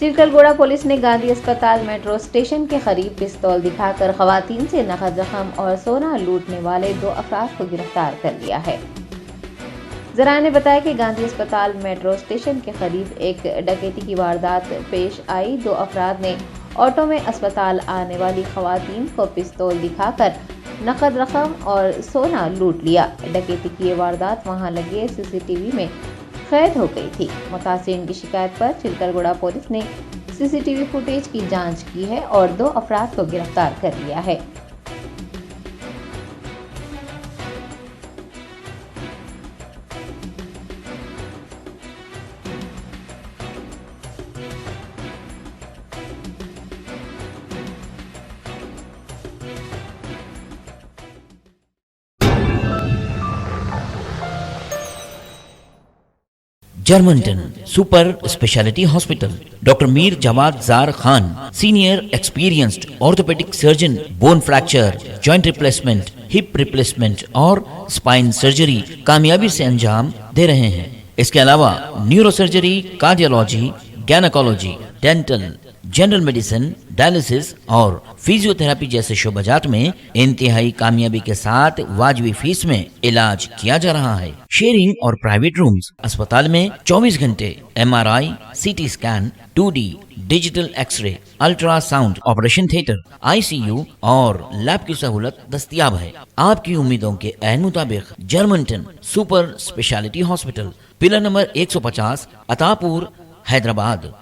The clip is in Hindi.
चिलकलगुड़ा पुलिस ने गांधी अस्पताल मेट्रो स्टेशन के करीब पिस्तौल दिखाकर खवातीन से नकद रकम और सोना लूटने वाले 2 अफराद को गिरफ्तार कर लिया है। जराये ने बताया कि गांधी अस्पताल मेट्रो स्टेशन के करीब एक डकैती की वारदात पेश आई। 2 अफराद ने ऑटो में अस्पताल आने वाली खवातीन को पिस्तौल दिखाकर नकद रकम और सोना लूट लिया। डकैती की ये वारदात वहां लगे सीसीटीवी में कैद हो गई थी। मुतासिरीन की शिकायत पर चिलकलगुड़ा पुलिस ने सीसीटीवी फुटेज की जांच की है और 2 अफराद को गिरफ्तार कर लिया है। Germanten super speciality hospital, doctor Mir Jawad Zar Khan, senior experienced orthopaedic surgeon, bone fracture, joint replacement, hip replacement और स्पाइन सर्जरी कामयाबी से अंजाम दे रहे हैं। इसके अलावा neuro surgery, cardiology, gynaecology, dental, general medicine, dialysis और फिजियोथेरेपी जैसे शोबाजात में इंतहाई कामयाबी के साथ वाजिबी फीस में इलाज किया जा रहा है। शेयरिंग और प्राइवेट रूम्स। अस्पताल में 24 घंटे MRI, CT scan, 2D digital x ray, ultrasound, operation theatre, ICU और लैब की सहूलत दस्तयाब है। आपकी उम्मीदों के ऐन मुताबिक Germanten super speciality hospital, pillar number 150, Attapur, Hyderabad.